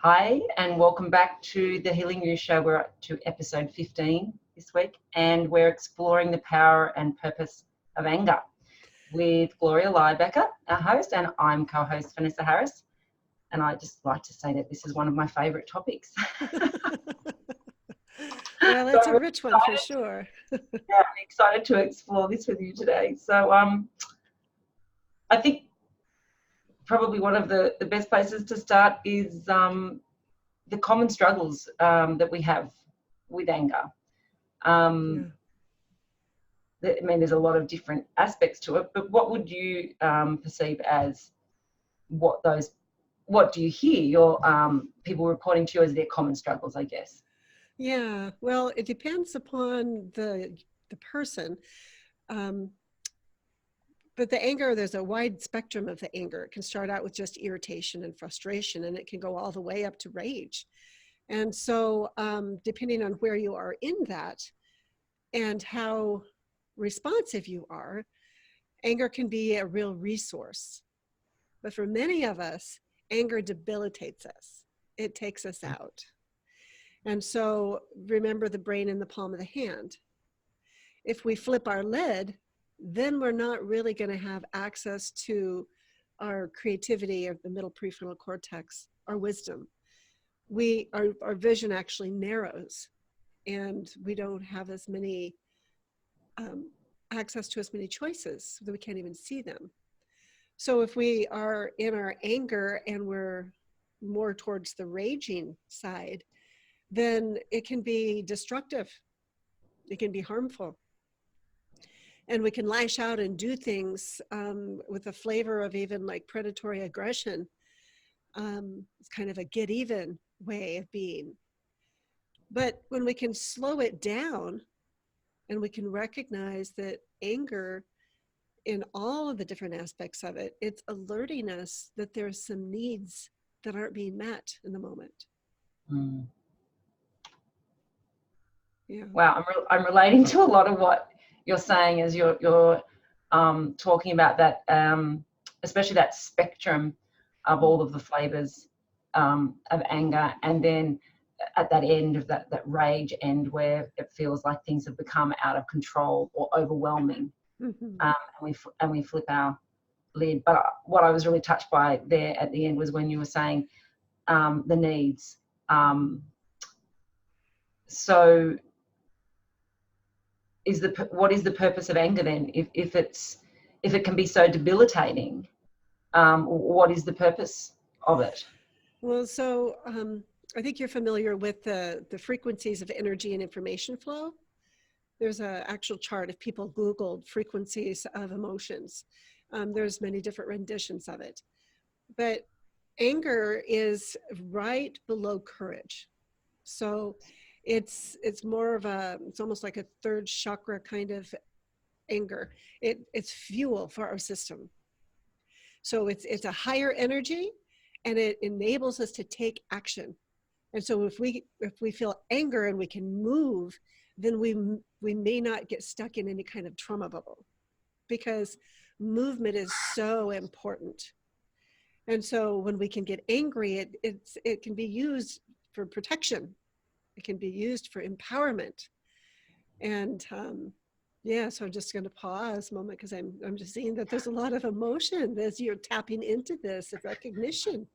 Hi, and welcome back to the Healing You Show. We're up to episode 15 this week, and we're exploring the power and purpose of anger with Gloria Lybecker, our host, and I'm co-host Vanessa Harris. And I just like to say that this is one of my favourite topics. Well, it's a rich one for sure. I'm excited to explore this with you today. So I think probably one of the best places to start is the common struggles that we have with anger. I mean, there's a lot of different aspects to it, but what would you perceive as what do you hear your people reporting to you as their common struggles, I guess? Yeah, well, it depends upon the person. But the anger, there's a wide spectrum of the anger. It can start out with just irritation and frustration, and it can go all the way up to rage. And so depending on where you are in that and how responsive you are, anger can be a real resource. But for many of us, anger debilitates us. It takes us out. And so remember the brain in the palm of the hand. If we flip our lid, then we're not really going to have access to our creativity or the middle prefrontal cortex, our wisdom. Our vision actually narrows, and we don't have as many access to as many choices, that we can't even see them. So if we are in our anger and we're more towards the raging side, then it can be destructive. It can be harmful. And we can lash out and do things with a flavor of even like predatory aggression. It's kind of a get even way of being. But when we can slow it down and we can recognize that anger in all of the different aspects of it, it's alerting us that there's some needs that aren't being met in the moment. Mm. Yeah. Wow, I'm relating to a lot of what you're saying as you're talking about that, especially that spectrum of all of the flavors of anger, and then at that end of that rage end where it feels like things have become out of control or overwhelming, and we flip our lid. But what I was really touched by there at the end was when you were saying the needs. So what is the purpose of anger then? If it can be so debilitating, what is the purpose of it? Well, so I think you're familiar with the frequencies of energy and information flow. There's an actual chart. If people Googled frequencies of emotions, there's many different renditions of it. But anger is right below courage. So it's more of it's almost like a third chakra kind of anger. It's fuel for our system. So it's a higher energy, and it enables us to take action. And so if we feel anger and we can move, then we may not get stuck in any kind of trauma bubble, because movement is so important. And so when we can get angry, it can be used for protection. It can be used for empowerment. And so I'm just going to pause a moment, because I'm just seeing that there's a lot of emotion as you're tapping into this of recognition.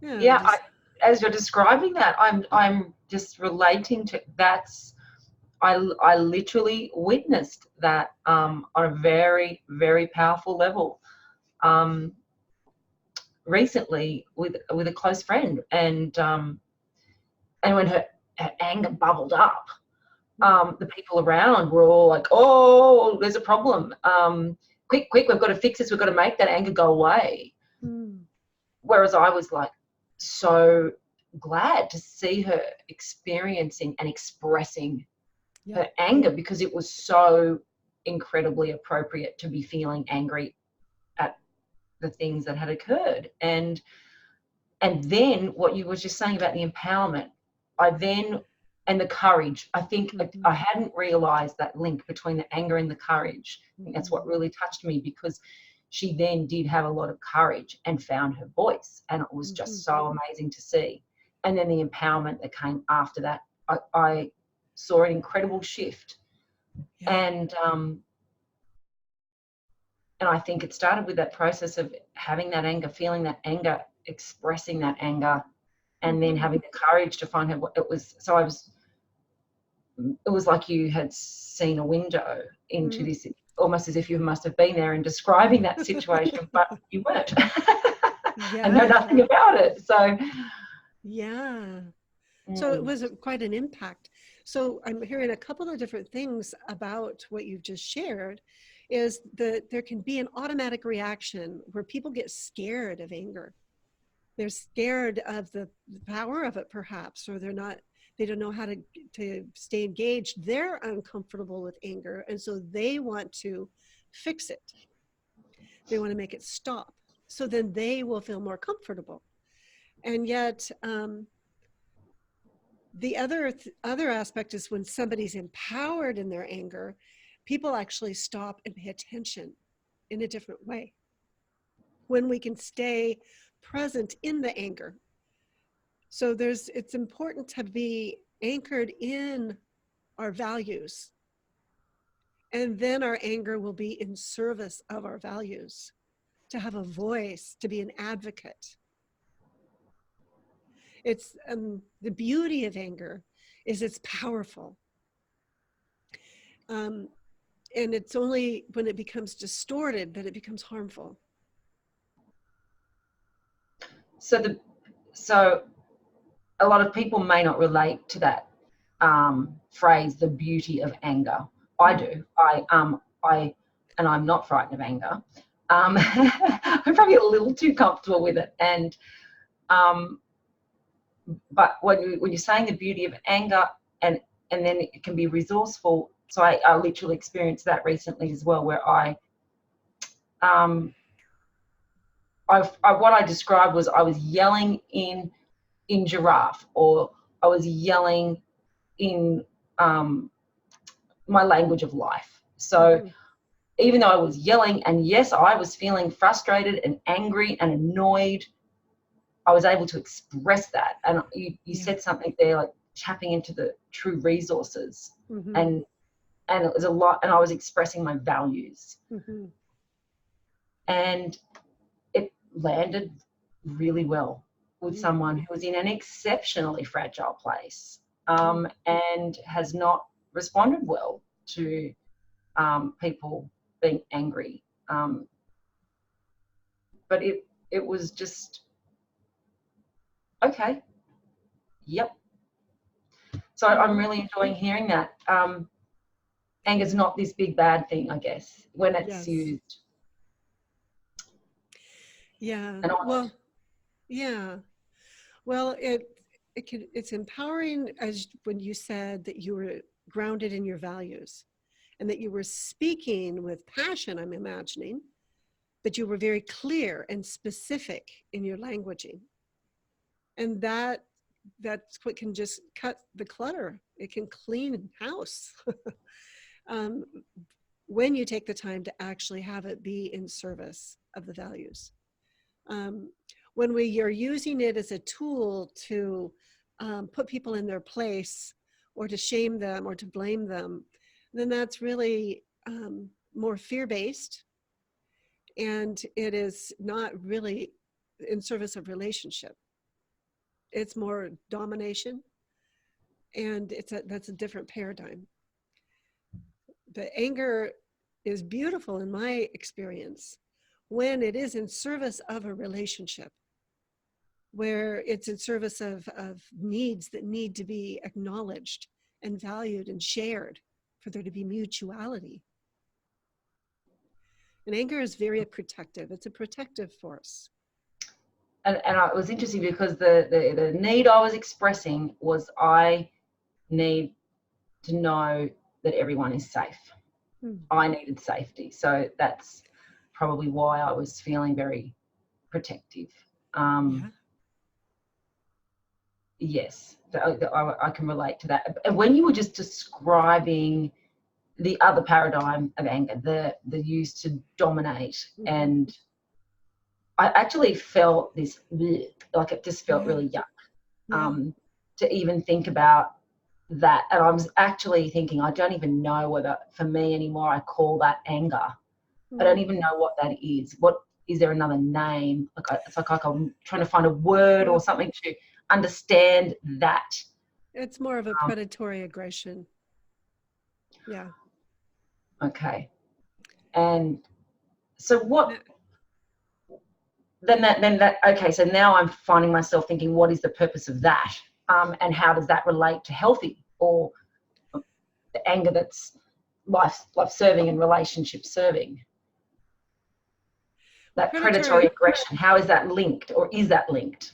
As you're describing that, I'm just relating to that's. I literally witnessed that on a very, very powerful level recently with a close friend, and when her anger bubbled up, the people around were all like, "Oh, there's a problem! Quick, we've got to fix this. We've got to make that anger go away." Whereas I was like so glad to see her experiencing and expressing her anger, because it was so incredibly appropriate to be feeling angry at the things that had occurred. And then what you were just saying about the empowerment, and the courage, I think I hadn't realized that link between the anger and the courage. I think that's what really touched me, because she then did have a lot of courage and found her voice, and it was just so amazing to see. And then the empowerment that came after that, I saw an incredible shift. And I think it started with that process of having that anger, feeling that anger, expressing that anger, and then having the courage to find her. It was like you had seen a window into this, almost as if you must have been there and describing that situation, but you weren't. And know nothing about it. So so it was quite an impact. So I'm hearing a couple of different things about what you've just shared, is that there can be an automatic reaction where people get scared of anger. They're scared of the power of it, perhaps, or they don't know how to stay engaged. They're uncomfortable with anger, and so they want to fix it. They want to make it stop, so then they will feel more comfortable. And yet, the other aspect is when somebody's empowered in their anger, people actually stop and pay attention in a different way. When we can stay present in the anger. So it's important to be anchored in our values. And then our anger will be in service of our values, to have a voice, to be an advocate. It's the beauty of anger is it's powerful. And it's only when it becomes distorted that it becomes harmful. So a lot of people may not relate to that phrase, the beauty of anger. I do. And I'm not frightened of anger. I'm probably a little too comfortable with it. And but when you're saying the beauty of anger, and then it can be resourceful. So I literally experienced that recently as well, where what I described was I was yelling in giraffe, or I was yelling in my language of life. So even though I was yelling, and yes, I was feeling frustrated and angry and annoyed, I was able to express that. And you said something there, like tapping into the true resources, and it was a lot, and I was expressing my values. And it landed really well with someone who was in an exceptionally fragile place, and has not responded well to people being angry. But it was just, okay, yep. So I'm really enjoying hearing that. Anger's not this big bad thing, I guess, when it's used. Well, it's empowering, as when you said that you were grounded in your values and that you were speaking with passion, I'm imagining, that you were very clear and specific in your languaging. And that's what can just cut the clutter. It can clean house. When you take the time to actually have it be in service of the values. When we are using it as a tool to put people in their place, or to shame them or to blame them, then that's really more fear-based, and it is not really in service of relationship. It's more domination, and that's a different paradigm. But anger is beautiful in my experience when it is in service of a relationship, where it's in service of needs that need to be acknowledged and valued and shared for there to be mutuality. And anger is very protective. It's a protective force. And it was interesting because the need I was expressing was, I need to know that everyone is safe. I needed safety. So that's probably why I was feeling very protective. Yes, I can relate to that. And when you were just describing the other paradigm of anger, the use to dominate. And I actually felt this, like it just felt really yuck to even think about that. And I was actually thinking, I don't even know whether for me anymore I call that anger. I don't even know what that is. What is there another name? It's like I'm trying to find a word or something to understand that. It's more of a predatory aggression. Yeah. Okay. And so what? Then that. Okay. So now I'm finding myself thinking, what is the purpose of that? And how does that relate to healthy or the anger that's life serving and relationship serving? That predatory aggression, how is that linked, or is that linked?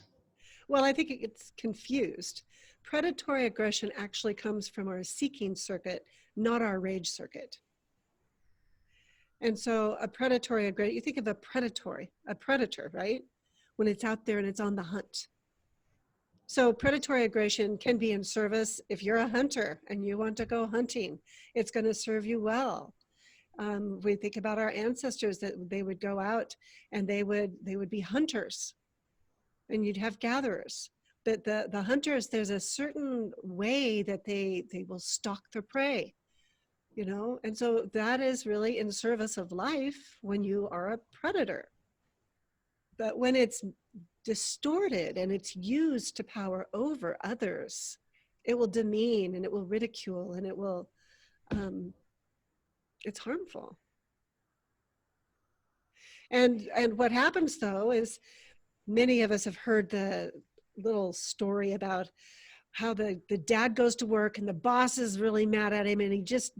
Well, I think it gets confused. Predatory aggression actually comes from our seeking circuit, not our rage circuit. And so a predatory aggression, you think of a predator, right? When it's out there and it's on the hunt. So predatory aggression can be in service. If you're a hunter and you want to go hunting, it's going to serve you well. We think about our ancestors, that they would go out and they would be hunters, and you'd have gatherers. But the hunters, there's a certain way that they will stalk their prey, you know? And so that is really in service of life when you are a predator. But when it's distorted and it's used to power over others, it will demean and it will ridicule and it will, it's harmful. And what happens though is many of us have heard the little story about how the dad goes to work and the boss is really mad at him and he just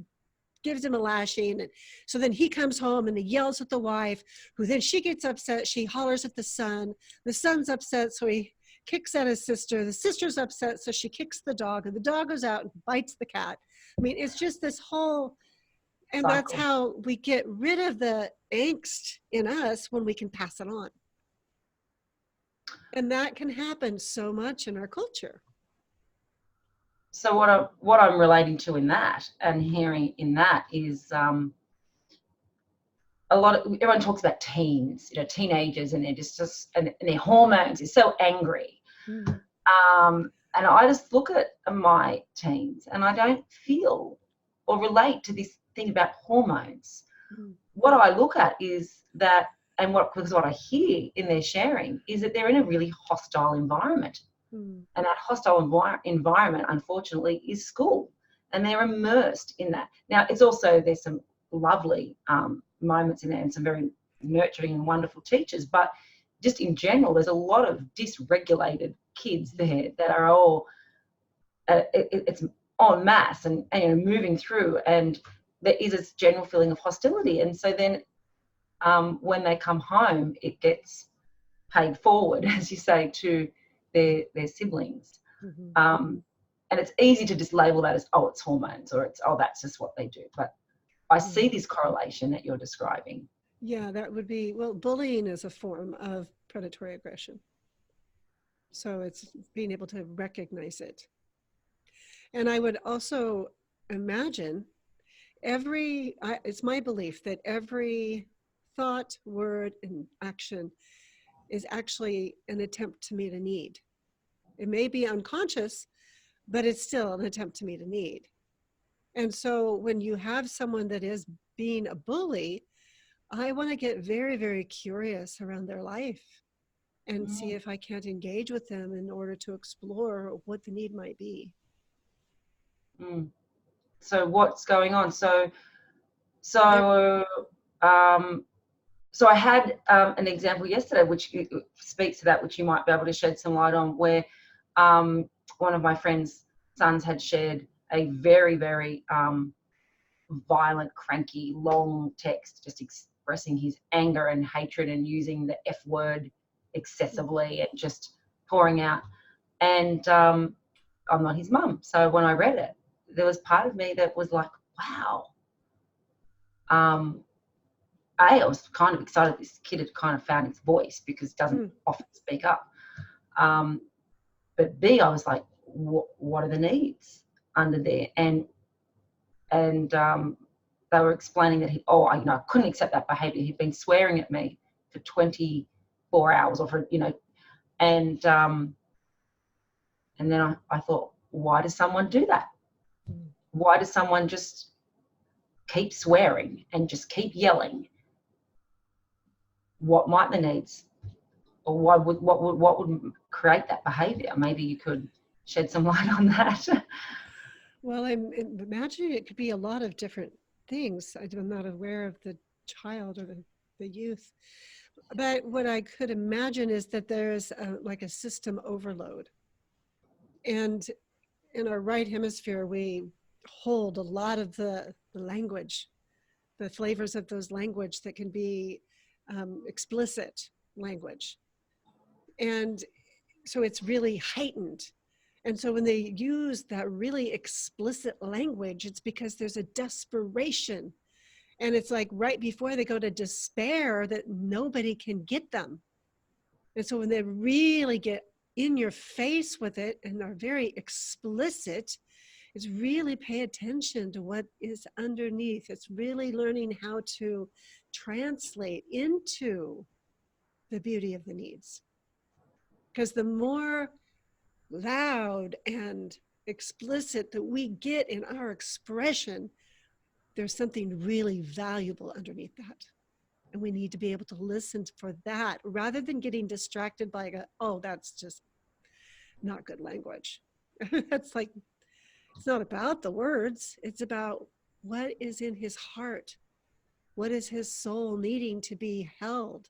gives him a lashing. And so then he comes home and he yells at the wife, who then she gets upset. She hollers at the son. The son's upset, so he kicks at his sister. The sister's upset, so she kicks the dog, and the dog goes out and bites the cat. I mean, it's just this whole, and cycle. That's how we get rid of the angst in us, when we can pass it on. And that can happen so much in our culture. So what I'm relating to in that and hearing in that is everyone talks about teens, teenagers, and they're just and their hormones is so angry. And I just look at my teens and I don't feel or relate to this thing about hormones. What I look at is that, because what I hear in their sharing is that they're in a really hostile environment. And that hostile environment, unfortunately, is school. And they're immersed in that. Now, there's some lovely moments in there and some very nurturing and wonderful teachers. But just in general, there's a lot of dysregulated kids there that are all, it's en masse and moving through. And there is this general feeling of hostility. And so then when they come home, it gets paid forward, as you say, to their siblings. And it's easy to just label that as, it's hormones, or that's just what they do. But I see this correlation that you're describing. Yeah, that would be, bullying is a form of predatory aggression. So it's being able to recognize it. And I would also imagine it's my belief that every thought, word, and action is actually an attempt to meet a need. It may be unconscious, but it's still an attempt to meet a need. And so when you have someone that is being a bully, I want to get very, very curious around their life and see if I can't engage with them in order to explore what the need might be. So what's going on? So I had an example yesterday which speaks to that, which you might be able to shed some light on, where one of my friend's sons had shared a very, very violent, cranky, long text just expressing his anger and hatred and using the F word excessively and just pouring out. And I'm not his mum. So when I read it, there was part of me that was like, wow. I was kind of excited this kid had kind of found his voice, because he doesn't often speak up. But B, I was like, what are the needs under there? And they were explaining that I couldn't accept that behaviour. He'd been swearing at me for 24 hours, or for and then I thought, why does someone do that? Why does someone just keep swearing and just keep yelling? What might the needs, or what would create that behaviour? Maybe you could shed some light on that. Well, I'm imagining it could be a lot of different things. I'm not aware of the child or the youth. But what I could imagine is that there's like a system overload. And in our right hemisphere, we hold a lot of the language, the flavors of those language that can be explicit language. And so it's really heightened. And so when they use that really explicit language, it's because there's a desperation. And it's like right before they go to despair that nobody can get them. And so when they really get in your face with it and are very explicit, it's really pay attention to what is underneath. It's really learning how to translate into the beauty of the needs. Because the more loud and explicit that we get in our expression, there's something really valuable underneath that. And we need to be able to listen for that rather than getting distracted by, oh, that's just not good language. That's like, it's not about the words. It's about what is in his heart. What is his soul needing to be held?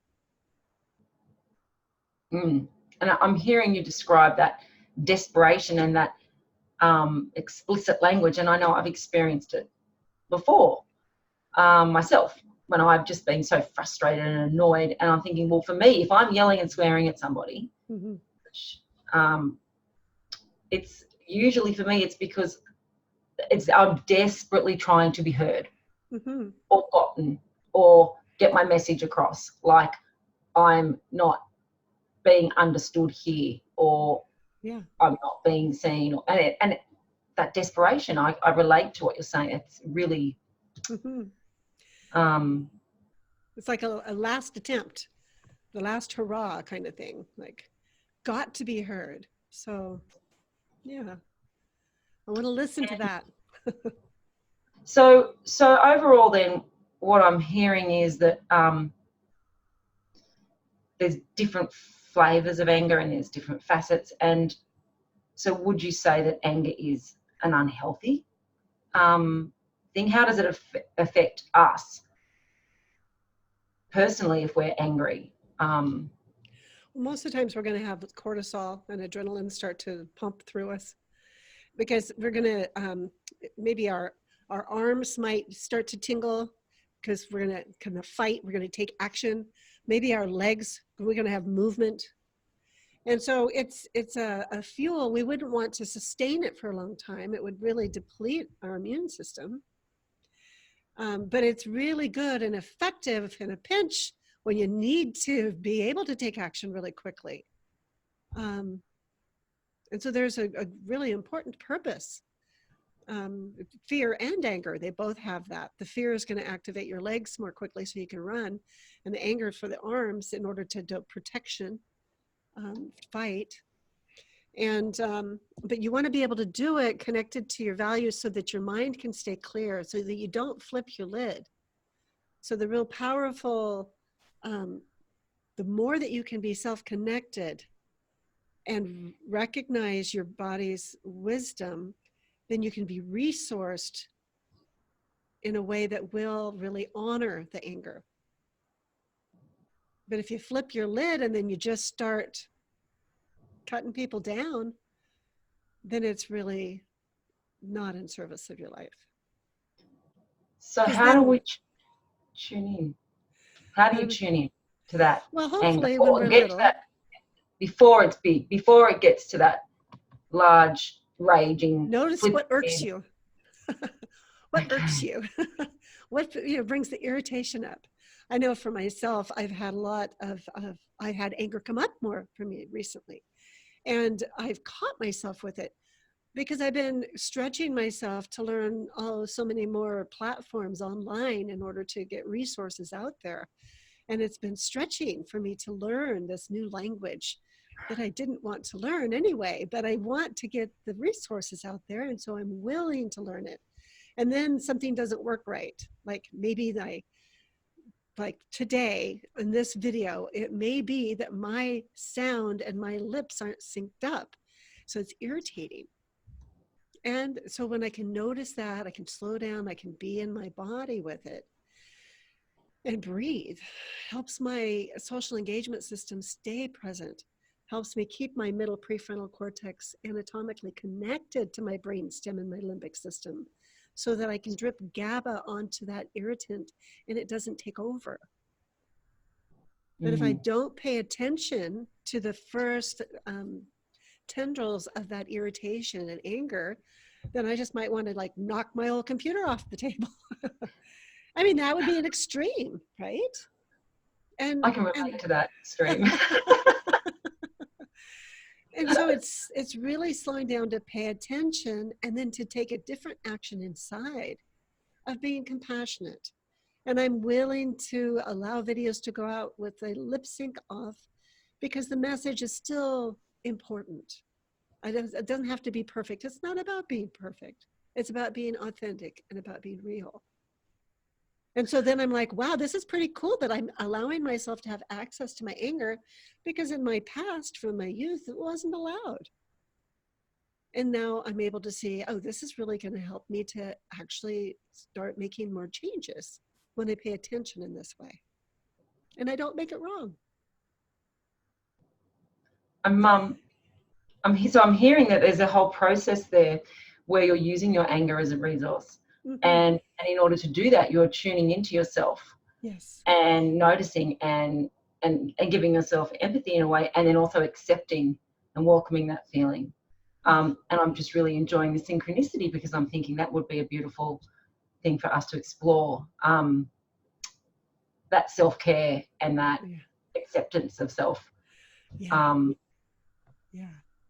And I'm hearing you describe that desperation and that explicit language, and I know I've experienced it before myself, when I've just been so frustrated and annoyed, and I'm thinking, well, for me, if I'm yelling and swearing at somebody, it's usually, for me, it's because I'm desperately trying to be heard or gotten or get my message across, like I'm not being understood here, or I'm not being seen, and that desperation, I relate to what you're saying. It's really it's like a last attempt, the last hurrah kind of thing, like got to be heard. So yeah, I want to listen to that. So overall then, what I'm hearing is that there's different flavors of anger and there's different facets. And so would you say that anger is an unhealthy thing? How does it affect us personally if we're angry? Most of the times we're going to have cortisol and adrenaline start to pump through us, because we're going to maybe our arms might start to tingle because we're going to kind of fight. We're going to take action. Maybe our legs, we're going to have movement. And so it's a fuel. We wouldn't want to sustain it for a long time. It would really deplete our immune system. But it's really good and effective in a pinch when you need to be able to take action really quickly. And so there's a really important purpose. Fear and anger, they both have that. The fear is going to activate your legs more quickly so you can run, and the anger is for the arms in order to do protection, fight. And but you want to be able to do it connected to your values so that your mind can stay clear, so that you don't flip your lid. So the real powerful, the more that you can be self-connected and recognize your body's wisdom, then you can be resourced in a way that will really honor the anger. But if you flip your lid and then you just start cutting people down, then it's really not in service of your life. So how do we tune in? How do you tune in to that? Well, hopefully anger, when we're little. Before it's big, before it gets to that large, raging. Notice what irks you. What irks you? What brings the irritation up? I know for myself, I've had a lot of I had anger come up more for me recently. And I've caught myself with it. because I've been stretching myself to learn so many more platforms online in order to get resources out there. And it's been stretching for me to learn this new language that I didn't want to learn anyway, but I want to get the resources out there. And so I'm willing to learn it. And then something doesn't work right. Like maybe like today in this video, it may be that my sound and my lips aren't synced up. So it's irritating. And so when I can notice that, I can slow down, I can be in my body with it and breathe. Helps my social engagement system stay present, helps me keep my middle prefrontal cortex anatomically connected to my brainstem and my limbic system so that I can drip GABA onto that irritant and it doesn't take over. But if I don't pay attention to the first tendrils of that irritation and anger, then I just might want to like knock my old computer off the table. I mean, that would be an extreme, right? And I can relate to that extreme. And so it's really slowing down to pay attention and then to take a different action inside of being compassionate. And I'm willing to allow videos to go out with a lip sync off because the message is still important. It doesn't have to be perfect. It's not about being perfect. It's about being authentic and about being real. And so then I'm like, wow, this is pretty cool that I'm allowing myself to have access to my anger because in my past, from my youth, it wasn't allowed. And now I'm able to see, oh, this is really going to help me to actually start making more changes when I pay attention in this way. And I don't make it wrong. So I'm hearing that there's a whole process there where you're using your anger as a resource. Mm-hmm. And in order to do that, you're tuning into yourself. Yes. And noticing and giving yourself empathy in a way, and then also accepting and welcoming that feeling. And I'm just really enjoying the synchronicity because I'm thinking that would be a beautiful thing for us to explore. That self-care and that acceptance of self.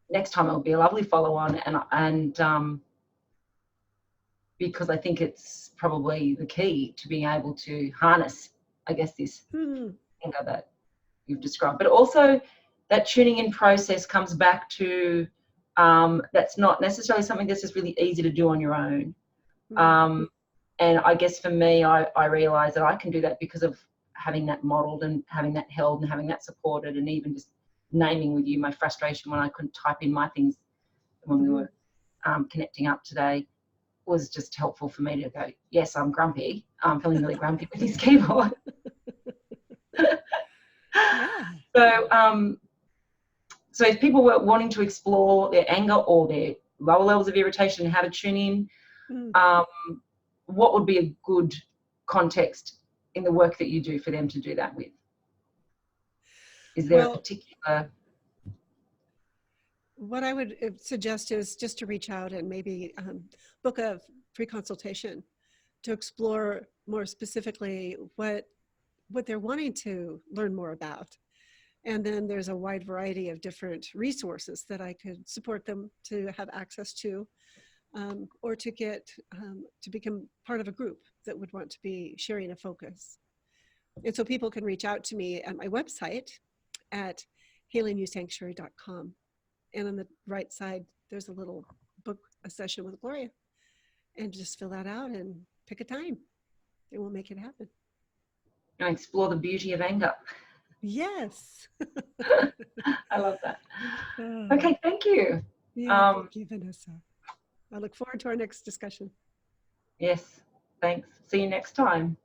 Next time it'll be a lovely follow-on, and because I think it's probably the key to being able to harness, I guess, this anger that you've described. But also that tuning in process comes back to that's not necessarily something that's just really easy to do on your own. And I guess for me, I realize that I can do that because of having that modeled and having that held and having that supported, and even just naming with you my frustration when I couldn't type in my things when we were connecting up today was just helpful for me to go, yes, I'm grumpy. I'm feeling really grumpy with this keyboard. So if people were wanting to explore their anger or their lower levels of irritation and how to tune in, what would be a good context in the work that you do for them to do that with? Is there a particular... What I would suggest is just to reach out and maybe book a free consultation to explore more specifically what they're wanting to learn more about. And then there's a wide variety of different resources that I could support them to have access to, or to get to become part of a group that would want to be sharing a focus. And so people can reach out to me at my website at healingyoursanctuary.com. And on the right side, there's a little book a session with Gloria. And just fill that out and pick a time. And we'll make it happen. And explore the beauty of anger. Yes. I love that. Okay, thank you. Yeah, thank you, Vanessa. I look forward to our next discussion. Yes, thanks. See you next time.